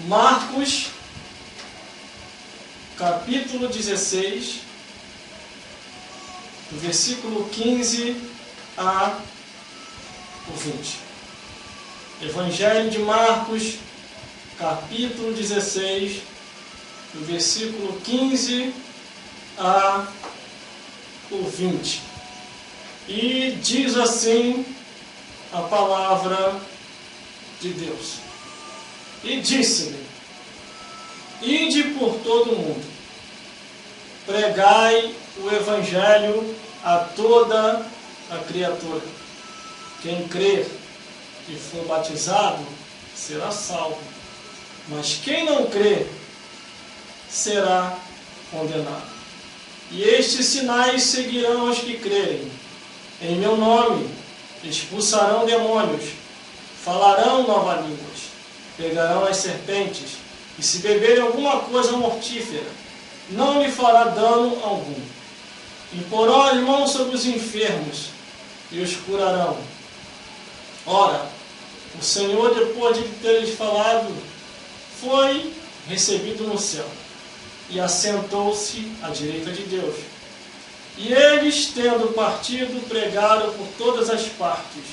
Marcos, capítulo 16, do versículo 15 a 20. Evangelho de Marcos, capítulo 16, do versículo 15 a 20. E diz assim a palavra de Deus. E disse-lhe: ide por todo o mundo, pregai o Evangelho a toda a criatura. Quem crer e for batizado será salvo, mas quem não crer será condenado. E estes sinais seguirão os que crerem. Em meu nome expulsarão demônios, falarão novas línguas, pegarão as serpentes, e se beberem alguma coisa mortífera, não lhe fará dano algum. Imporão as mãos sobre os enfermos e os curarão. Ora, o Senhor, depois de ter-lhes falado, foi recebido no céu e assentou-se à direita de Deus. E eles, tendo partido, pregaram por todas as partes,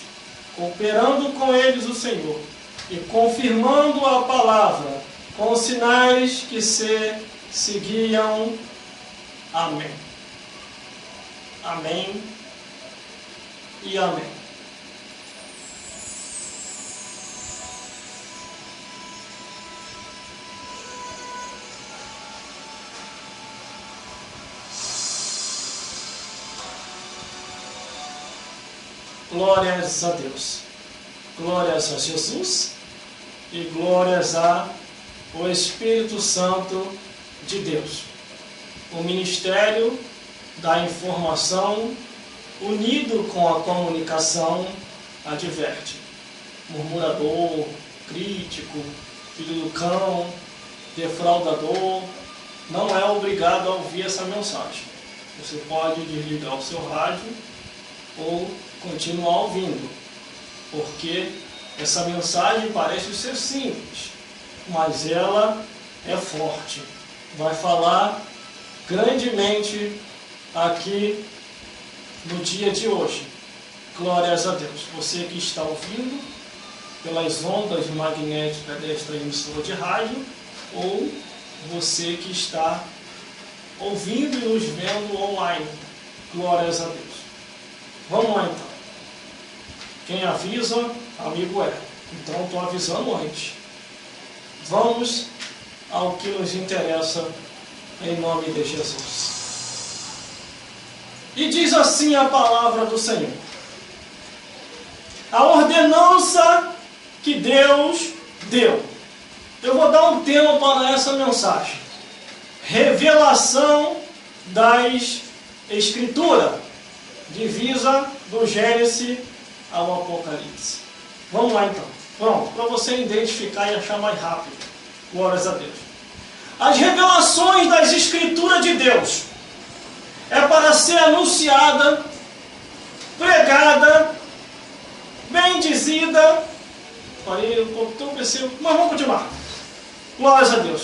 cooperando com eles o Senhor e confirmando a palavra com os sinais que se seguiam. Amém. Amém e amém. Glórias a Deus, glórias a Jesus e glórias ao Espírito Santo de Deus. O Ministério da Informação, unido com a comunicação, adverte: murmurador, crítico, filho do cão, defraudador, não é obrigado a ouvir essa mensagem. Você pode desligar o seu rádio ou continuar ouvindo, porque essa mensagem parece ser simples, mas ela é forte. Vai falar grandemente aqui no dia de hoje. Glórias a Deus. Você que está ouvindo pelas ondas magnéticas desta emissora de rádio, ou você que está ouvindo e nos vendo online. Glórias a Deus. Vamos lá então. Quem avisa, amigo é. Então estou avisando antes. Vamos ao que nos interessa, em nome de Jesus. E diz assim a palavra do Senhor: a ordenança que Deus deu. Eu vou dar um tema para essa mensagem: revelação das Escrituras, divisa do Gênesis ao Apocalipse. Vamos lá então. Pronto, para você identificar e achar mais rápido. Glórias a Deus. As revelações das Escrituras de Deus é para ser anunciada, pregada, bendizida. Parei um pouco, mas vamos continuar. Glórias a Deus.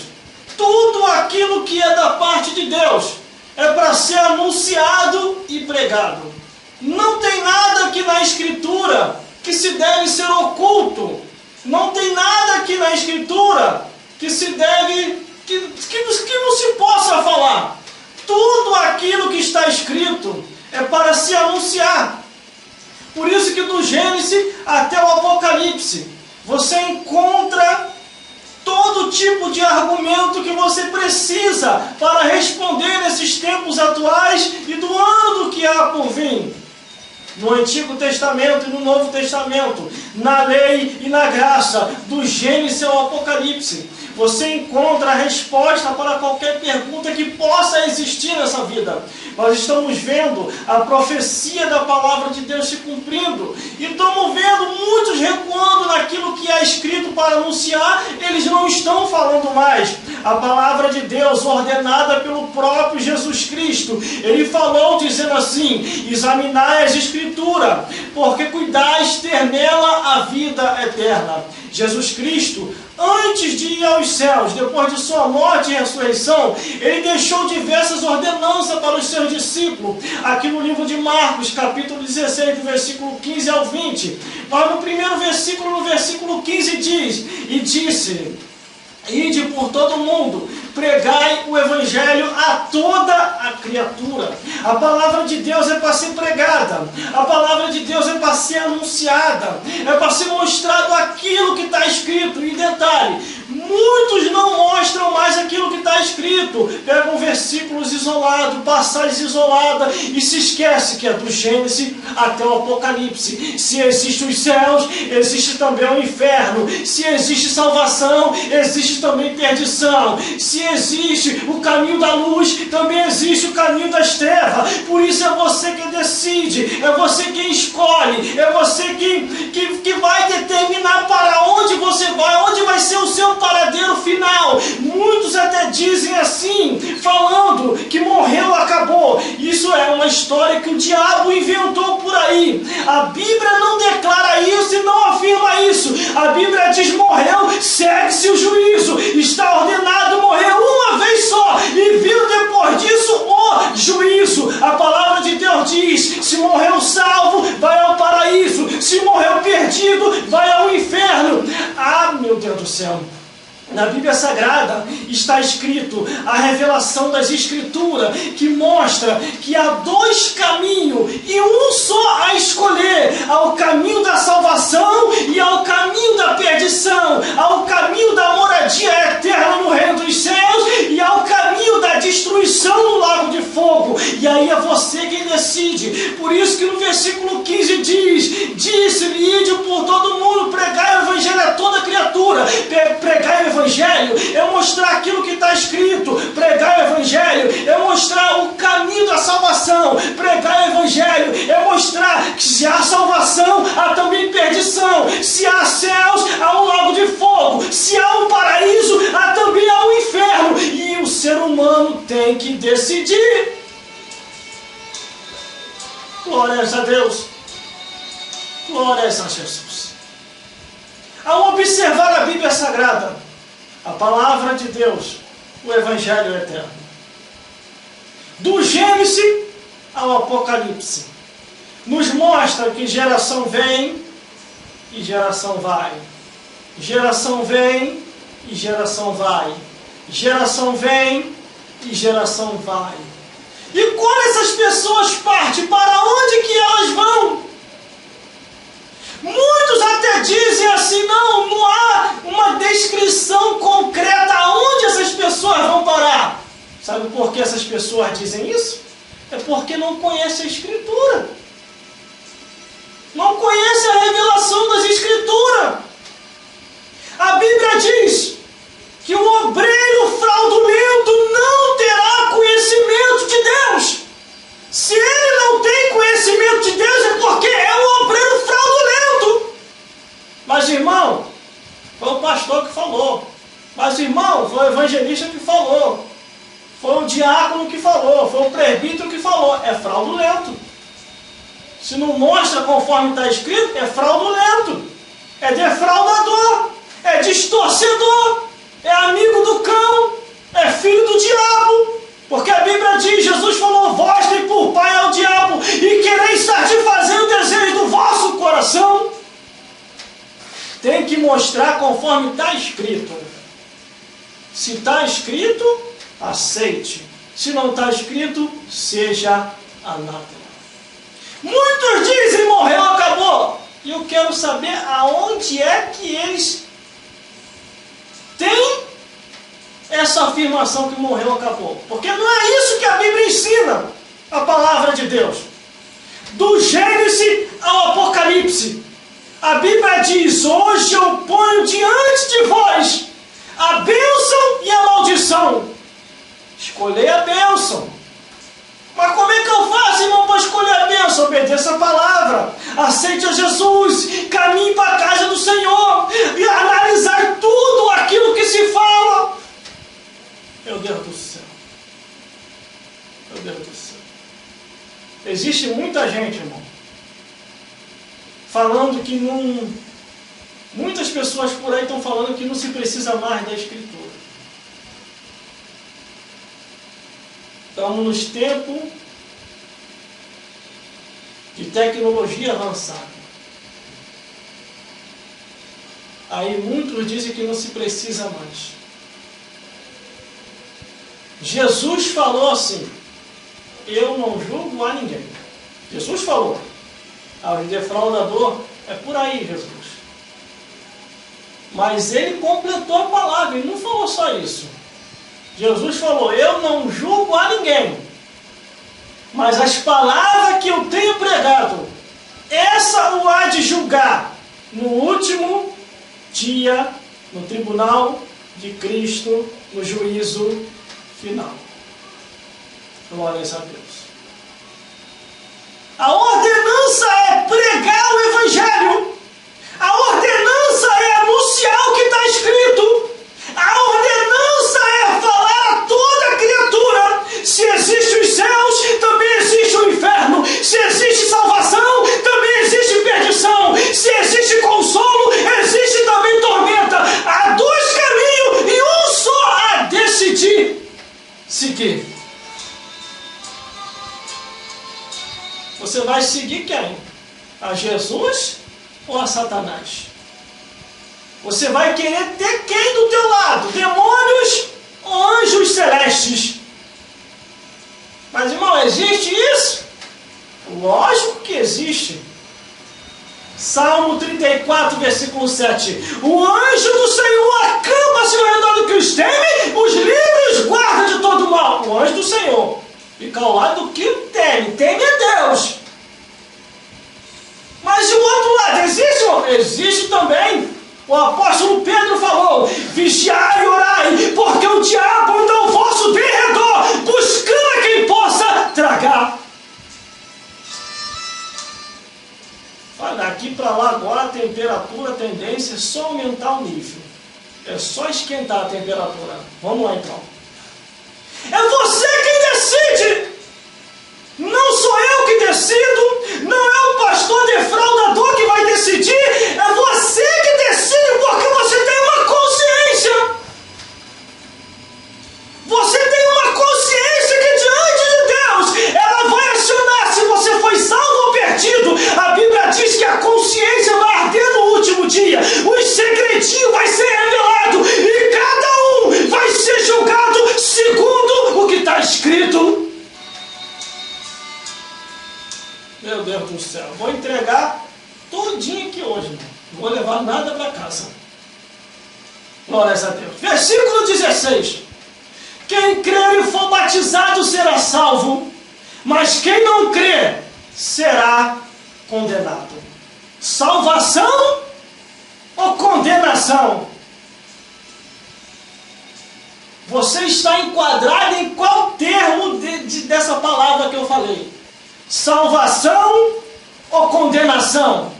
Tudo aquilo que é da parte de Deus é para ser anunciado e pregado. Não tem nada aqui na Escritura que se deve ser oculto. Não tem nada aqui na Escritura que se deve, que não se possa falar. Tudo aquilo que está escrito é para se anunciar. Por isso que do Gênesis até o Apocalipse, você encontra todo tipo de argumento que você precisa para responder nesses tempos atuais e do ano que há por vir. No Antigo Testamento e no Novo Testamento, na lei e na graça, do Gênesis ao Apocalipse, você encontra a resposta para qualquer pergunta que possa existir nessa vida. Nós estamos vendo a profecia da palavra de Deus se cumprindo. E estamos vendo muitos recuando naquilo que é escrito para anunciar. Eles não estão falando mais. A palavra de Deus, ordenada pelo próprio Jesus Cristo, Ele falou dizendo assim: examinai as Escrituras, porque cuidais ter nela a vida eterna. Jesus Cristo Antes de ir aos céus, depois de sua morte e ressurreição, ele deixou diversas ordenanças para os seus discípulos. Aqui no livro de Marcos, capítulo 16, do versículo 15 ao 20. Mas no primeiro versículo, no versículo 15 diz: e disse: ide por todo mundo, pregai o evangelho a toda a criatura. A palavra de Deus é para ser pregada, a palavra de Deus é para ser anunciada, é para ser mostrado aquilo que está escrito. E detalhe, muitos não mostram mais aquilo que está escrito, pegam versículos isolados, passagens isoladas e se esquece que é do Gênesis até o Apocalipse. Se existem os céus, existe também o inferno. Se existe salvação, existe também perdição. Se existe o caminho da luz, também existe o caminho das trevas. Por isso é você que decide, é você quem escolhe, é você que vai determinar para onde você vai, onde vai ser o seu paradeiro final. Muitos até dizem assim, falando que morreu, acabou. Isso é uma história que o diabo inventou por aí. A Bíblia não declara isso e não afirma isso. A Bíblia diz: morreu, segue-se o juízo. Está ordenado morrer uma vez só e vir depois disso o juízo. A palavra de Deus diz: se morreu salvo, vai ao paraíso. Se morreu perdido, vai ao inferno. Ah, meu Deus do céu! Na Bíblia Sagrada está escrito a revelação das Escrituras, que mostra que há dois caminhos e um só a escolher: ao caminho da salvação e ao caminho da perdição, ao caminho da moradia eterna no reino dos céus e ao caminho da destruição no lago de fogo. E aí é você quem decide. Por isso que no versículo 15 diz: disse-lhe, ide por todo mundo, pregai o evangelho a toda criatura. Pregai o evangelho é mostrar aquilo que está escrito. Pregar o evangelho é mostrar o caminho da salvação. Pregar o evangelho é mostrar que se há salvação, há também perdição. Se há céus, há um lago de fogo. Se há um paraíso, há também há um inferno. E o ser humano tem que decidir. Glórias a Deus. Glórias a Jesus. Ao observar a Bíblia Sagrada, a palavra de Deus, o Evangelho eterno, do Gênesis ao Apocalipse, nos mostra que geração vem e geração vai. Geração vem e geração vai. Geração vem e geração vai. E quando essas pessoas partem, para onde que elas vão? Muitos até dizem assim: não há uma descrição concreta aonde essas pessoas vão parar. Sabe por que essas pessoas dizem isso? É porque não conhecem a Escritura. Não conhecem a revelação das Escrituras. A Bíblia diz que o obreiro fraudulento não terá conhecimento de Deus. Se ele não tem conhecimento de Deus, é porque é um obreiro fraudulento. Mas, irmão, foi o pastor que falou. Mas, irmão, foi o evangelista que falou. Foi o diácono que falou. Foi o presbítero que falou. É fraudulento. Se não mostra conforme está escrito, é fraudulento. É defraudador. É distorcedor. É amigo do cão. É filho do diabo. Porque a Bíblia diz, Jesus falou: vós tem por pai ao diabo e quereis satisfazer o desejo do vosso coração. Tem que mostrar conforme está escrito. Se está escrito, aceite. Se não está escrito, seja anátema. Muitos dizem: morreu, acabou. E eu quero saber aonde é que eles têm essa afirmação que morreu, acabou. Porque não é isso que a Bíblia ensina, a palavra de Deus. Do Gênesis ao Apocalipse, a Bíblia diz: hoje eu ponho diante de vós a bênção e a maldição. Escolher a bênção. Mas como é que eu faço, irmão, para escolher a bênção? Obedeça a palavra. Aceite a Jesus. Caminhe para a casa do Senhor. E analisar tudo aquilo que se fala. Meu Deus do céu. Meu Deus do céu. Existe muita gente, irmão, falando que Muitas pessoas por aí estão falando que não se precisa mais da Escritura. Estamos nos tempos de tecnologia avançada. Aí muitos dizem que não se precisa mais. Jesus falou assim: eu não julgo a ninguém. Jesus falou. O defraudador é por aí, Jesus. Mas ele completou a palavra, ele não falou só isso. Jesus falou: eu não julgo a ninguém, mas as palavras que eu tenho pregado, essa o há de julgar no último dia, no tribunal de Cristo, no juízo final. Glórias a Deus. A ordenança é pregar o Evangelho. A ordenança é anunciar o que está escrito. A ordenança é falar a toda criatura. Se existem os céus, também existe o inferno. Se existe salvação, também existe perdição. Se existe consolo, existe também tormenta. Há dois caminhos e um só a decidir seguir. Você vai seguir quem? A Jesus ou a Satanás? Você vai querer ter quem do teu lado? Demônios ou anjos celestes? Mas, irmão, existe isso? Lógico que existe. Salmo 34, versículo 7. O anjo do Senhor acampa-se ao redor do que os teme, os livra e os guarda de todo mal. O anjo do Senhor fica ao lado do que teme. Teme a Deus. Mas o outro lado existe? Existe também. O apóstolo Pedro falou: vigiai e orai, porque o diabo anda ao vosso derredor, buscando a quem possa tragar. Olha, daqui para lá agora a temperatura, a tendência é só aumentar o nível. É só esquentar a temperatura. Vamos lá então. É você quem decide. Não sou eu que decido. Não é o pastor defraudador que vai decidir. É você que decide, porque você tem uma consciência. Você tem uma consciência que diante de Deus ela vai acionar se você foi salvo ou perdido. A Bíblia diz que a consciência vai arder no último dia. Os segredinhos vai ser revelado e cada um vai ser julgado segundo o que está escrito. Meu Deus do céu, vou entregar todinho aqui hoje, não vou levar nada para casa. Glórias a Deus. Versículo 16. Quem crer e for batizado será salvo, mas quem não crer será condenado. Salvação ou condenação? Você está enquadrado em qual termo dessa palavra que eu falei? Salvação ou condenação?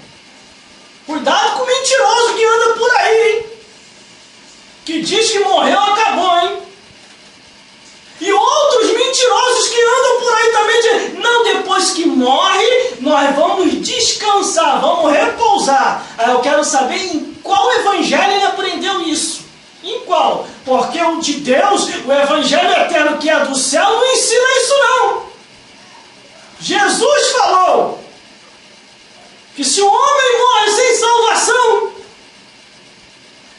Cuidado com o mentiroso que anda por aí, hein? Que diz que morreu, acabou, hein? E outros mentirosos que andam por aí também dizem: não, depois que morre, nós vamos descansar, vamos repousar. Aí eu quero saber em qual evangelho ele aprendeu isso. Em qual? Porque o de Deus, o evangelho eterno que é do céu, não ensina isso não. Jesus falou que se o homem morre sem salvação,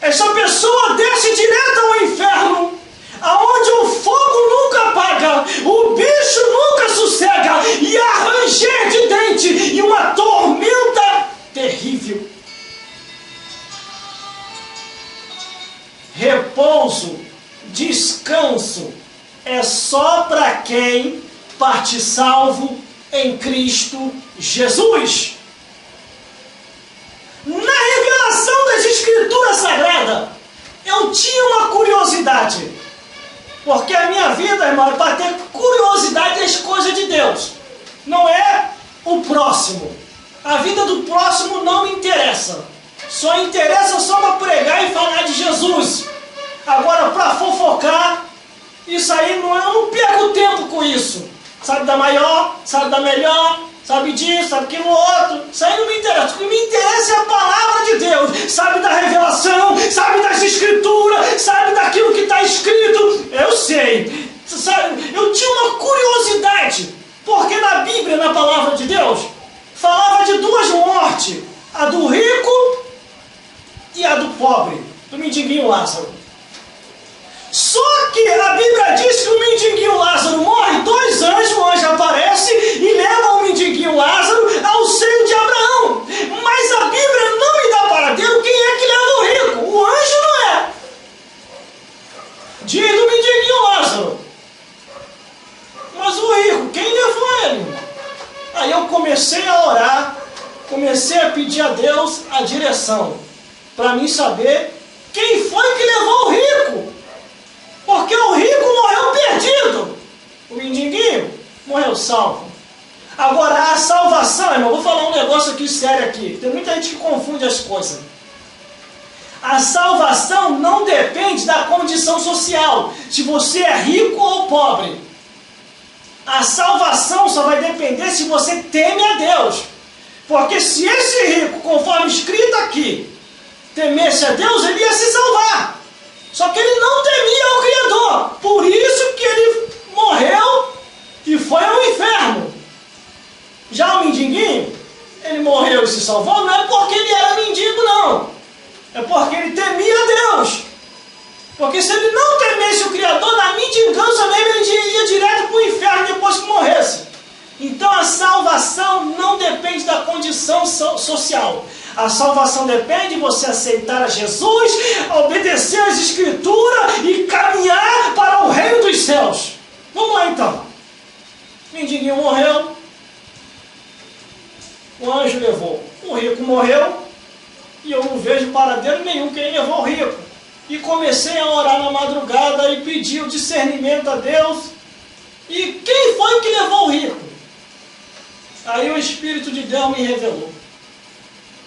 essa pessoa desce direto ao inferno, aonde o fogo nunca apaga, o bicho nunca sossega, e há ranger de dente e uma tormenta terrível. Repouso, descanso, é só para quem parte salvo em Cristo Jesus. Na revelação das Escrituras Sagradas, eu tinha uma curiosidade, porque a minha vida, irmão, é para ter curiosidade das coisas de Deus, não é o próximo. A vida do próximo não me interessa, só interessa só para pregar e falar de Jesus. Agora, para fofocar, isso aí não, eu não perco tempo com isso. Sabe da maior, sabe da melhor, sabe disso, sabe aquilo outro. Isso aí não me interessa. O que me interessa é a palavra de Deus. Sabe da revelação, sabe das escrituras, sabe daquilo que está escrito. Eu sei. Sabe, eu tinha uma curiosidade, porque na Bíblia, na palavra de Deus, falava de duas mortes. A do rico e a do pobre, do mendiguinho Lázaro. Só que a Bíblia diz que o mendiguinho Lázaro morre, dois anjos, um anjo aparece e leva o mendiguinho Lázaro ao seio de Abraão. Mas a Bíblia não me dá paradeiro quem é que leva o rico. O anjo não é. Diz do mendiguinho Lázaro. Mas o rico, quem levou ele? Aí eu comecei a orar, comecei a pedir a Deus a direção, para mim saber quem foi que levou o rico. Porque o rico morreu perdido. O mendiguinho morreu salvo. Agora, a salvação, irmão, vou falar um negócio aqui sério aqui. Tem muita gente que confunde as coisas. A salvação não depende da condição social, se você é rico ou pobre. A salvação só vai depender se você teme a Deus. Porque se esse rico, conforme escrito aqui, temesse a Deus, ele ia se salvar. Só que ele não temia o Criador. Por isso que ele morreu e foi ao inferno. Já o mendiguinho, ele morreu e se salvou, não é porque ele era mendigo, não. É porque ele temia Deus. Porque se ele não temesse o Criador, na mendigança mesmo, ele ia direto para o inferno depois que morresse. Então a salvação não depende da condição social. A salvação depende de você aceitar a Jesus, obedecer às Escrituras e caminhar para o reino dos céus. Vamos lá então. O mendiguinho morreu, o anjo levou. O rico morreu e eu não vejo paradeiro nenhum quem levou o rico. E comecei a orar na madrugada e pedir o discernimento a Deus. E quem foi que levou o rico? Aí o Espírito de Deus me revelou.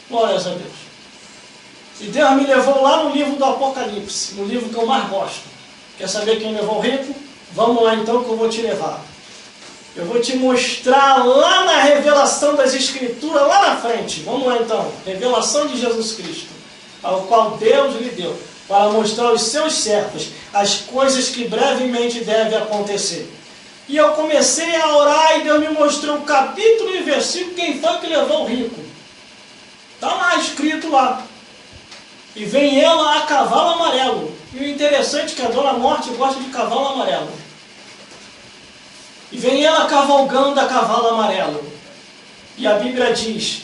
Glórias a Deus. E Deus me levou lá no livro do Apocalipse, no livro que eu mais gosto. Quer saber quem levou o rico? Vamos lá então que eu vou te levar. Eu vou te mostrar lá na revelação das Escrituras, lá na frente. Vamos lá então. Revelação de Jesus Cristo, ao qual Deus lhe deu, para mostrar aos seus servos as coisas que brevemente devem acontecer. E eu comecei a orar e Deus me mostrou o capítulo e versículo, quem foi que levou o rico. Está lá, escrito lá. E vem ela a cavalo amarelo. E o interessante é que a Dona Morte gosta de cavalo amarelo. E vem ela cavalgando a cavalo amarelo. E a Bíblia diz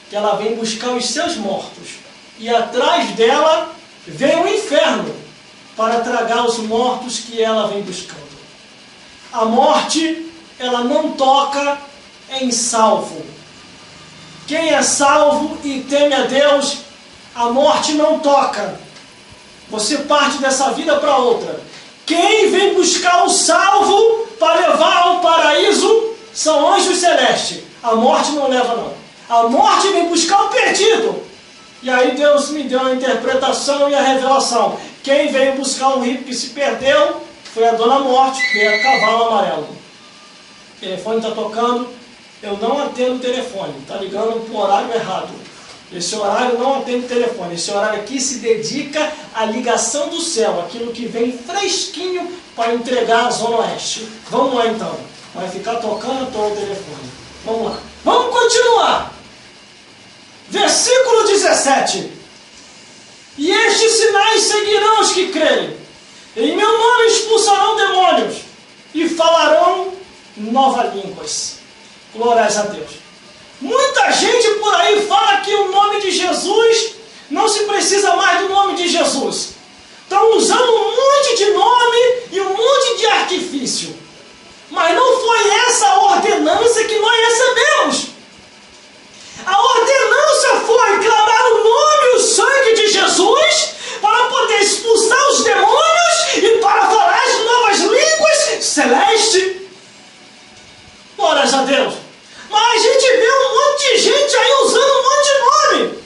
que ela vem buscar os seus mortos. E atrás dela vem o inferno para tragar os mortos que ela vem buscando. A morte, ela não toca em salvo. Quem é salvo e teme a Deus, a morte não toca. Você parte dessa vida para outra. Quem vem buscar o salvo para levar ao paraíso são anjos celestes. A morte não leva não. A morte vem buscar o perdido. E aí Deus me deu a interpretação e a revelação. Quem veio buscar um rico que se perdeu foi a Dona Morte, que é a cavalo amarelo. O telefone está tocando, eu não atendo o telefone, está ligando para o horário errado. Esse horário não atende o telefone, esse horário aqui se dedica à ligação do céu, aquilo que vem fresquinho para entregar a Zona Oeste. Vamos lá então, vai ficar tocando à toa o telefone. Vamos lá, vamos continuar. Versículo 17. E estes sinais seguirão os que crerem. Em meu nome expulsarão demônios e falarão novas línguas. Glórias a Deus. Muita gente por aí fala que o nome de Jesus não se precisa mais do nome de Jesus. Estão usando um monte de nome e um monte de artifício. Mas não foi essa a ordenança que nós recebemos. A ordenança foi clamar o nome e o sangue de Jesus para poder expulsar os demônios e para falar as novas línguas celestes. Glórias a Deus. Mas a gente vê um monte de gente aí usando um monte de nome.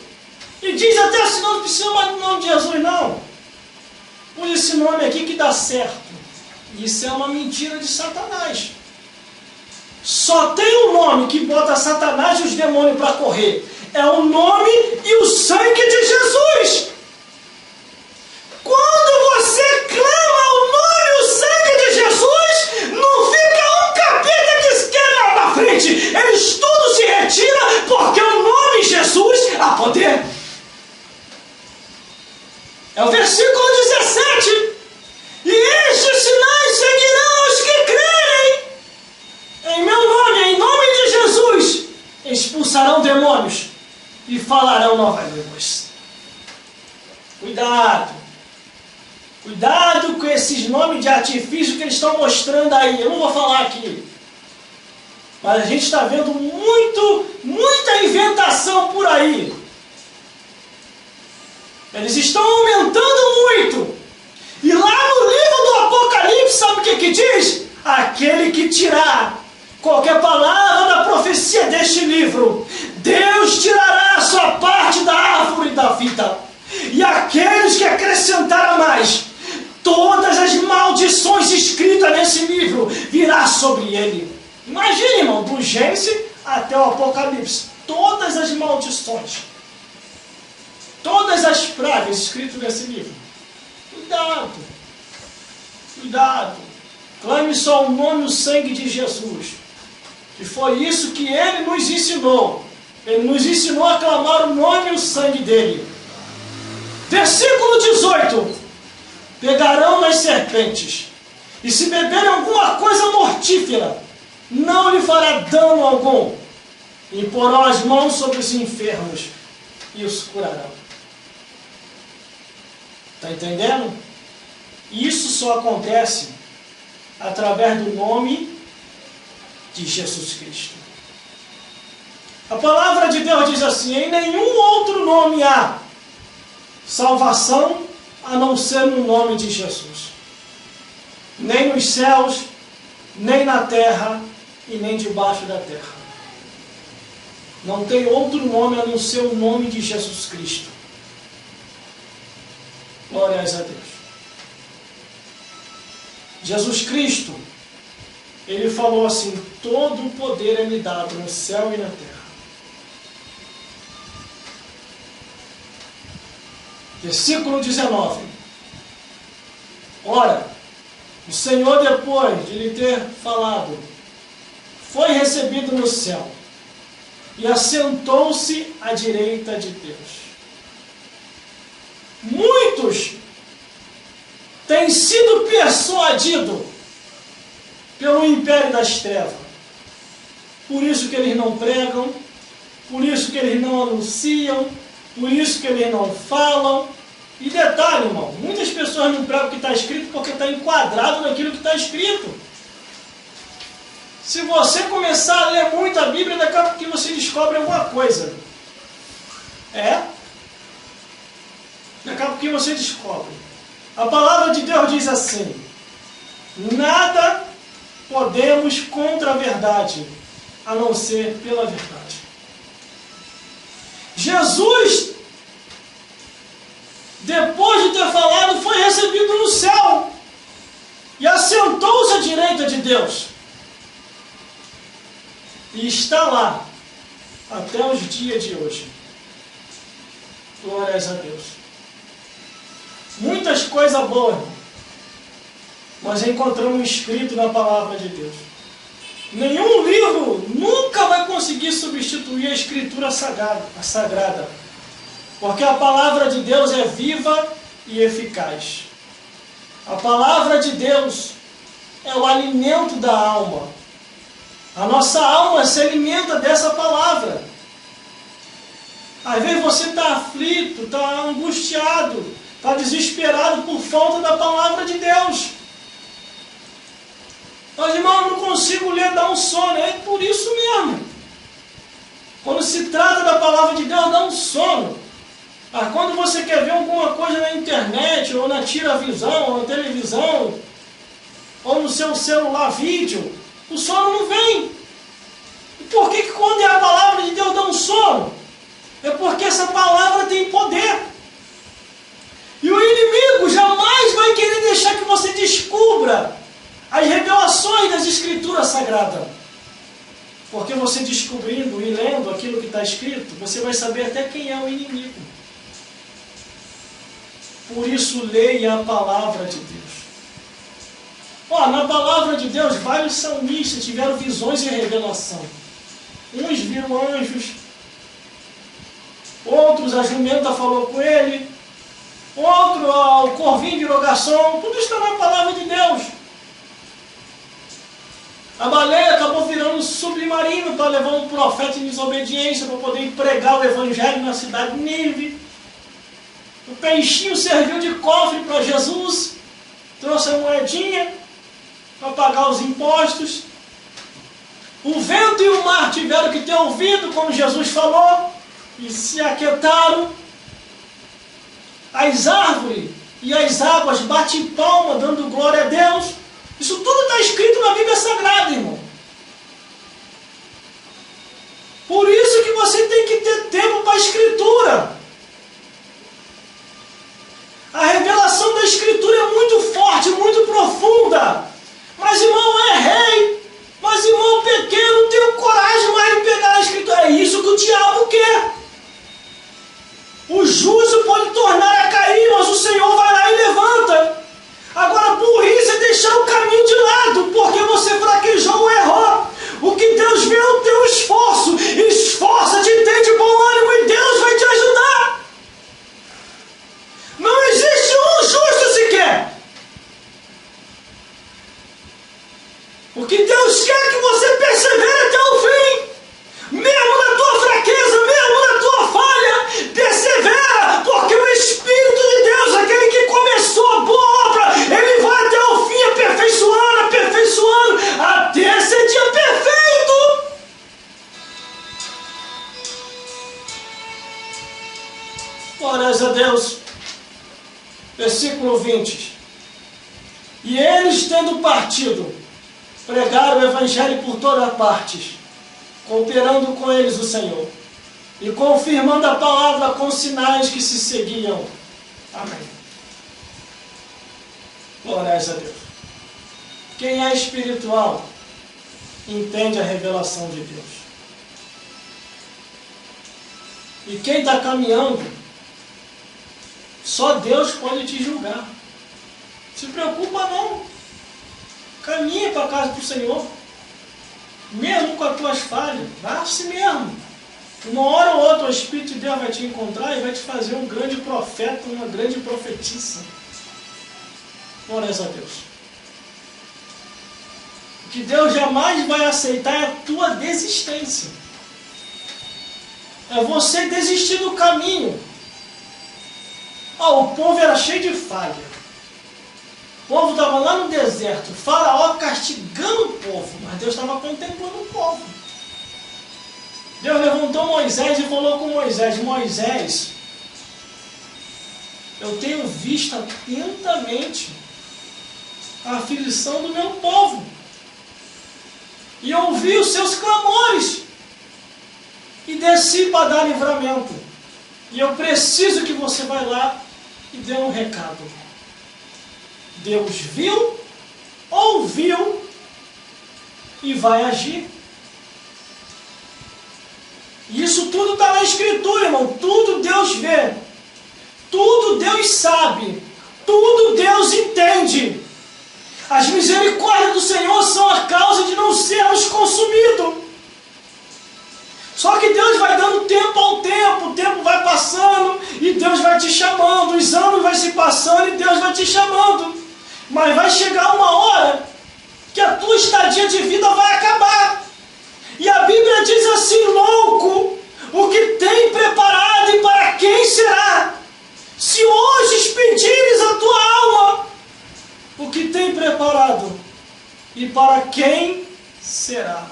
E diz até assim, não precisa mais do nome de Jesus, não. Usa esse nome aqui que dá certo. Isso é uma mentira de Satanás. Só tem um nome que bota Satanás e os demônios para correr. É o nome e o sangue de Jesus. Quando você clama o nome e o sangue de Jesus, não fica um capeta que se quer lá na frente. Eles tudo se retira, porque o nome Jesus há poder. É o versículo 17. E estes sinais seguirão os que crerem. Em meu nome, em nome de Jesus, expulsarão demônios e falarão novas línguas. Cuidado. Cuidado com esses nomes de artifício que eles estão mostrando aí. Eu não vou falar aqui. Mas a gente está vendo muita inventação por aí. Eles estão aumentando muito. E lá no livro do Apocalipse, sabe o que diz? Aquele que tirar qualquer palavra da profecia deste livro, Deus tirará a sua parte da árvore da vida. E aqueles que acrescentaram mais, todas as maldições escritas nesse livro virá sobre ele. Imagine, irmão, do Gênesis até o Apocalipse, todas as maldições, todas as pragas escritas nesse livro. Cuidado, cuidado. Clame só o nome e o sangue de Jesus. E foi isso que ele nos ensinou. Ele nos ensinou a clamar o nome e o sangue dele. Versículo 18. Pegarão nas serpentes, e se beberem alguma coisa mortífera, não lhe fará dano algum. E porão as mãos sobre os enfermos e os curarão. Está entendendo? Isso só acontece através do nome de Jesus Cristo. A palavra de Deus diz assim: em nenhum outro nome há salvação a não ser no nome de Jesus. Nem nos céus, nem na terra e nem debaixo da terra. Não tem outro nome a não ser o nome de Jesus Cristo. Glórias a Deus. Jesus Cristo, ele falou assim: todo o poder é me dado no céu e na terra. Versículo 19. Ora, o Senhor, depois de lhe ter falado, foi recebido no céu e assentou-se à direita de Deus. Muitos têm sido persuadidos pelo império das trevas. Por isso que eles não pregam, por isso que eles não anunciam, por isso que eles não falam. E detalhe, irmão, muitas pessoas não pregam o que está escrito porque está enquadrado naquilo que está escrito. Se você começar a ler muito a Bíblia, daqui a pouco você descobre alguma coisa. Daqui a pouco você descobre. A palavra de Deus diz assim: nada podemos contra a verdade, a não ser pela verdade. Jesus, depois de ter falado, foi recebido no céu e assentou-se à direita de Deus. E está lá até os dias de hoje. Glórias a Deus. Muitas coisas boas nós encontramos escrito na palavra de Deus. Nenhum livro nunca vai conseguir substituir a Escritura sagrada. Porque a palavra de Deus é viva e eficaz. A palavra de Deus é o alimento da alma. A nossa alma se alimenta dessa palavra. Às vezes você está aflito, está angustiado, está desesperado por falta da palavra de Deus. Mas, irmão, eu não consigo ler, dá um sono. É por isso mesmo. Quando se trata da palavra de Deus, dá um sono. Mas quando você quer ver alguma coisa na internet, ou na tiravisão, ou na televisão, ou no seu celular vídeo, o sono não vem. E por que quando é a palavra de Deus dá um sono? É porque essa palavra tem poder. E o inimigo jamais vai querer deixar que você descubra as revelações das Escrituras Sagradas. Porque você descobrindo e lendo aquilo que está escrito, você vai saber até quem é o inimigo. Por isso, leia a palavra de Deus. Na palavra de Deus, vários salmistas tiveram visões e revelação. Uns viram anjos, outros a jumenta falou com ele, outro o corvinho virou garçom. Tudo está na palavra de Deus. A baleia acabou virando submarino para levar um profeta em desobediência para poder pregar o evangelho na cidade de Nínive. O peixinho serviu de cofre para Jesus, trouxe a moedinha para pagar os impostos. O vento e o mar tiveram que ter ouvido como Jesus falou e se aquietaram. As árvores e as águas batem palma dando glória a Deus. Isso tudo está escrito na Bíblia Sagrada, irmão. Por isso que você tem que ter tempo para a Escritura. A revelação da Escritura é muito forte, muito profunda. Mas, irmão, errei. Mas, irmão, pequei, eu não tenho coragem mais de pegar a Escritura. É isso que o diabo quer. O justo pode tornar a cair, mas o Senhor vai lá e levanta. Agora, burrice é deixar o caminho de lado, porque você fraquejou ou errou. O que Deus vê é o teu esforço. Esforça-te e tem de bom ânimo e Deus vai te ajudar. Não existe um justo sequer. O que Deus quer é que você persevere até o fim. Mesmo na tua fraqueza, mesmo na tua falha, persevera, porque o Espírito de Deus, aquele que começou a boa obra, ele vai até o fim, aperfeiçoando, até ser dia perfeito. Glórias a Deus. Versículo 20. E eles, tendo partido, pregaram o Evangelho por toda parte, cooperando com eles o Senhor, e confirmando a palavra com sinais que se seguiam. Amém. Glórias a Deus. Quem é espiritual entende a revelação de Deus. E quem está caminhando, só Deus pode te julgar. Se preocupa não. Caminha para a casa do Senhor. Mesmo com as tuas falhas, vá assim mesmo. Uma hora ou outra o Espírito de Deus vai te encontrar e vai te fazer um grande profeta, uma grande profetisa. Glórias a Deus. O que Deus jamais vai aceitar é a tua desistência. É você desistir do caminho. O povo era cheio de falha. O povo estava lá no deserto, o faraó castigando o povo, mas Deus estava contemplando o povo. Deus levantou Moisés e falou com Moisés: Moisés, eu tenho visto atentamente a aflição do meu povo e ouvi os seus clamores e desci para dar livramento. E eu preciso que você vá lá e dê um recado. Deus viu, ouviu e vai agir. Isso tudo está na Escritura, irmão. Tudo Deus vê. Tudo Deus sabe. Tudo Deus entende. As misericórdias do Senhor são a causa de não sermos consumidos. Só que Deus vai dando tempo ao tempo. O tempo vai passando e Deus vai te chamando. Os anos vão se passando e Deus vai te chamando. Mas vai chegar uma hora que a tua estadia de vida vai acabar. E a Bíblia diz assim: louco, o que tem preparado e para quem será? Se hoje pedires a tua alma, o que tem preparado e para quem será?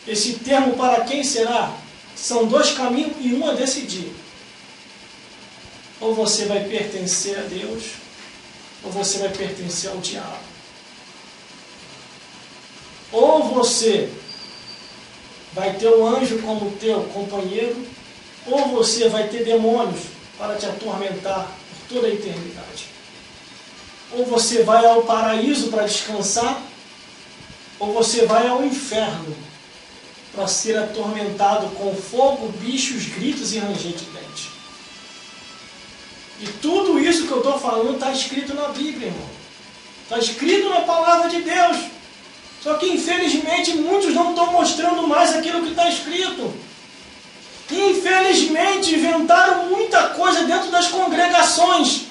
Esse termo para quem será são dois caminhos e um a decidir. Ou você vai pertencer a Deus, ou você vai pertencer ao diabo. Ou você vai ter um anjo como teu companheiro, ou você vai ter demônios para te atormentar por toda a eternidade. Ou você vai ao paraíso para descansar, ou você vai ao inferno para ser atormentado com fogo, bichos, gritos e ranger de dente. E tudo isso que eu estou falando está escrito na Bíblia, irmão. Está escrito na palavra de Deus. Só que, infelizmente, muitos não estão mostrando mais aquilo que está escrito. Infelizmente, inventaram muita coisa dentro das congregações.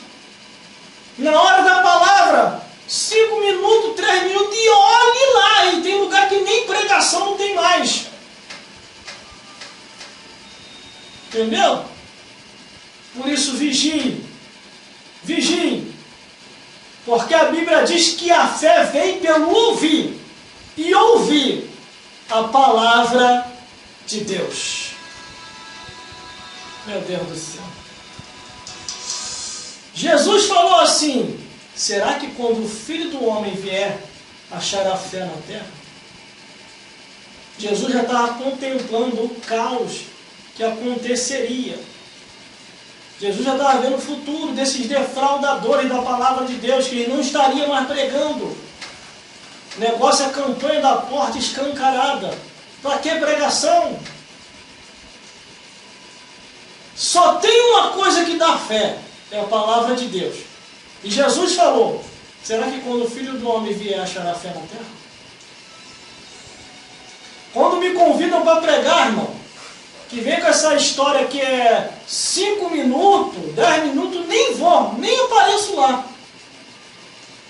Na hora da palavra, 5 minutos, 3 minutos, e olhe lá. E tem lugar que nem pregação não tem mais. Entendeu? Por isso, vigie. Vigie. Porque a Bíblia diz que a fé vem pelo ouvir. E ouvir a palavra de Deus. Meu Deus do céu. Jesus falou assim: será que quando o Filho do Homem vier, achará fé na terra? Jesus já estava contemplando o caos que aconteceria. Jesus já estava vendo o futuro desses defraudadores da palavra de Deus, que ele não estaria mais pregando. O negócio é a campanha da porta escancarada. Para que pregação? Só tem uma coisa que dá fé, é a palavra de Deus. E Jesus falou: será que quando o Filho do Homem vier, achará fé na terra? Quando me convidam para pregar, irmão, que vem com essa história que é 5 minutos, 10 minutos, nem vou, nem apareço lá.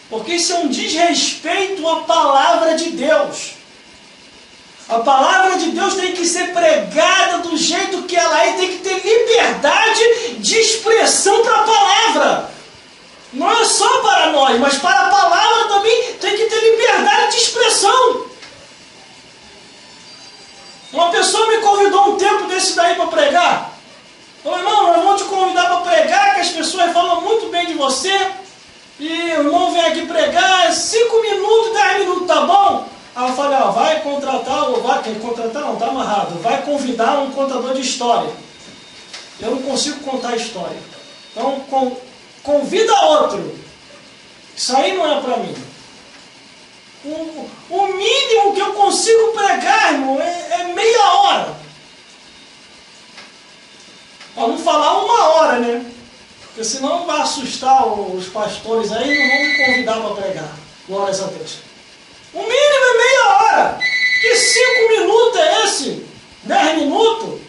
Porque isso é um desrespeito à palavra de Deus. A palavra de Deus tem que ser pregada do jeito que ela é, tem que ter liberdade de expressão para a palavra. Não é só para nós, mas para a palavra também tem que ter liberdade de expressão. Uma pessoa me convidou um tempo desse daí para pregar. Falou: irmão, nós vamos te convidar para pregar, que as pessoas falam muito bem de você. E o irmão vem aqui pregar, 5 minutos, 10 minutos, tá bom? Aí eu falei: ó, vai contratar, ou vai contratar não, tá amarrado. Vai convidar um contador de história. Eu não consigo contar história. Então, convida outro. Isso aí não é para mim. O mínimo que eu consigo pregar, irmão, é meia hora. Para não falar 1 hora, né? Porque senão vai assustar os pastores aí e não vão me convidar para pregar. Glórias a Deus. O mínimo é meia hora. Que 5 minutos é esse? 10 minutos?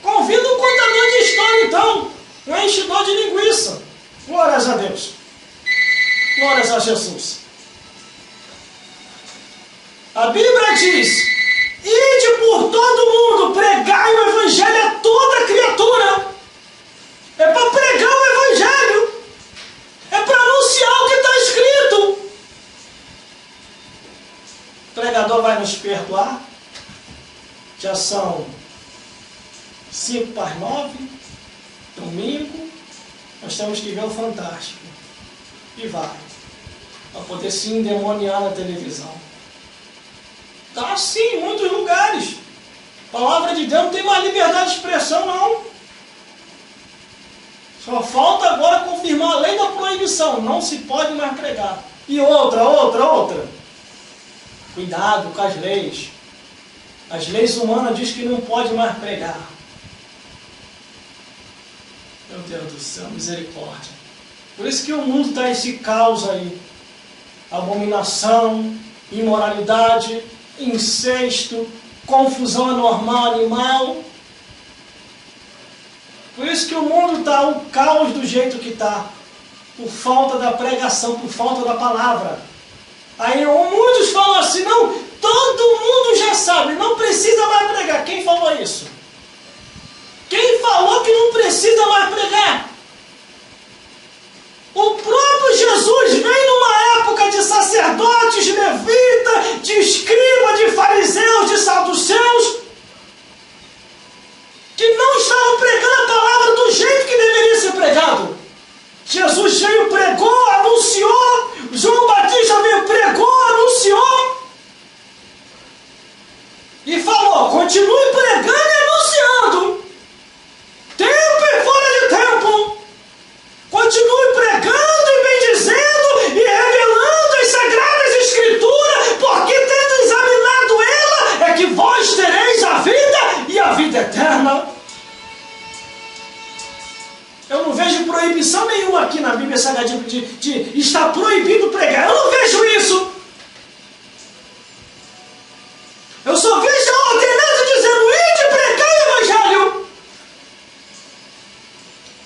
Convida um contador de história, então. Um enchedor de linguiça. Glórias a Deus. Glórias a Jesus. A Bíblia diz: ide por todo mundo, pregai o Evangelho a toda criatura. É para pregar o Evangelho. É para anunciar o que está escrito. O pregador vai nos perdoar. Já são 8:55, domingo. Nós temos que ver o Fantástico. E vai. Para poder se endemoniar na televisão. Está assim em muitos lugares. A palavra de Deus não tem mais liberdade de expressão, não. Só falta agora confirmar a lei da proibição. Não se pode mais pregar. E outra. Cuidado com as leis. As leis humanas dizem que não pode mais pregar. Meu Deus do céu, misericórdia. Por isso que o mundo está esse caos aí. Abominação, imoralidade, incesto, confusão anormal, animal. Por isso que o mundo está o caos do jeito que está. Por falta da pregação, por falta da palavra. Aí muitos falam assim: não, todo mundo já sabe, não precisa mais pregar. Quem falou isso? Quem falou que não precisa mais pregar? O próprio Jesus vem numa época de sacerdotes, levitas, de escribas, de fariseus, de saduceus, que não estavam pregando a palavra do jeito que deveria ser pregado. Jesus veio, pregou, anunciou. João Batista veio, pregou, anunciou. né, de estar proibido pregar. Eu não vejo isso. Eu só vejo a ordenança dizendo: ide pregar o Evangelho.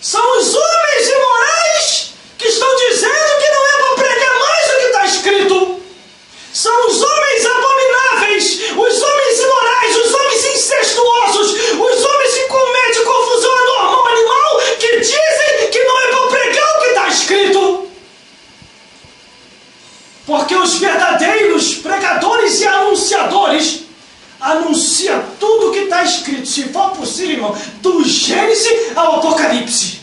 São os homens imorais que estão dizendo que não é para pregar mais o que está escrito. São os homens abomináveis, os homens imorais, os homens incestuosos, os homens que cometem confusão anormal animal, que dizem que não é para pregar o que está escrito. Porque os verdadeiros pregadores e anunciadores anunciam tudo o que está escrito, se for possível, irmão, do Gênesis ao Apocalipse.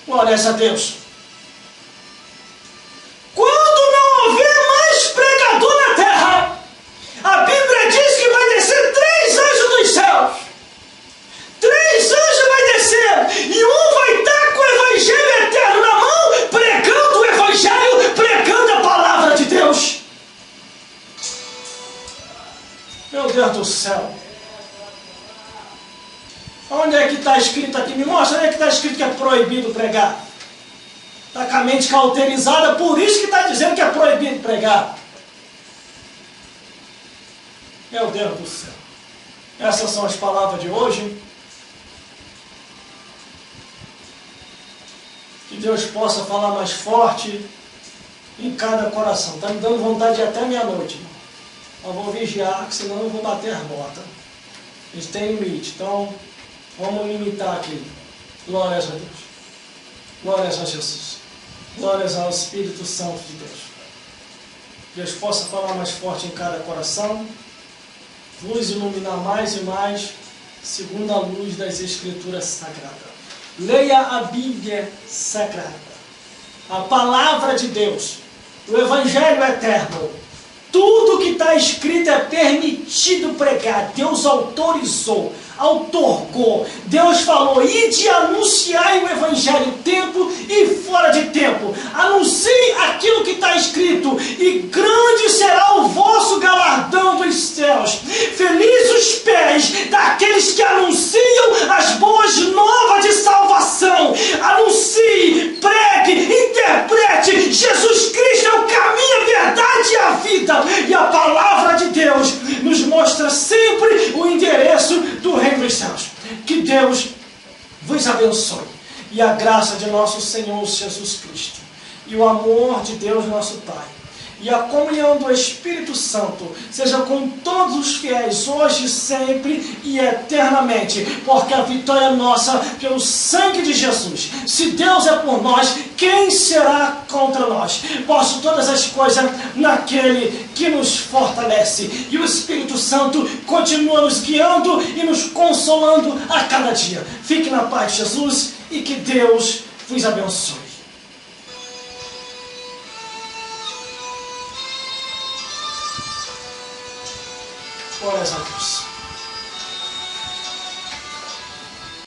Glórias a Deus. Quando não houver mais pregador na terra, a Bíblia diz que vai descer 3 anjos dos céus. 3 anjos vai descer, e um vai estar com o Evangelho eterno na mão, pregando o Evangelho, pregando a palavra de Deus. Meu Deus do céu. Onde é que está escrito aqui? Me mostra onde é que está escrito que é proibido pregar. Está com a mente cauterizada, por isso que está dizendo que é proibido pregar. Meu Deus do céu. Essas são as palavras de hoje. Que Deus possa falar mais forte em cada coração. Está me dando vontade de ir até meia-noite, irmão. Eu vou vigiar, que senão eu vou bater as botas. A gente tem limite, então vamos limitar aqui. Glórias a Deus. Glórias a Jesus. Glórias ao Espírito Santo de Deus. Deus possa falar mais forte em cada coração, vos iluminar mais e mais, segundo a luz das Escrituras Sagradas. Leia a Bíblia Sagrada, a Palavra de Deus, o Evangelho Eterno. Tudo que está escrito é permitido pregar. Deus autorizou, outorgou. Deus falou: ide anunciai o Evangelho, tempo e fora de tempo. Anuncie aquilo que está escrito, e grande será o vosso galardão dos céus. Felizes os pés daqueles que anunciam as boas novas de salvação. Anuncie, pregue, interprete. Jesus Cristo é o caminho, a verdade e a vida. E a palavra de Deus nos mostra sempre o endereço do reino dos céus. Que Deus vos abençoe. E a graça de nosso Senhor Jesus Cristo, e o amor de Deus nosso Pai, e a comunhão do Espírito Santo seja com todos os fiéis, hoje, sempre e eternamente, porque a vitória é nossa pelo sangue de Jesus. Se Deus é por nós, quem será contra nós? Posso todas as coisas naquele que nos fortalece, e o Espírito Santo continua nos guiando e nos consolando a cada dia. Fique na paz de Jesus, e que Deus vos abençoe. Glórias a Deus.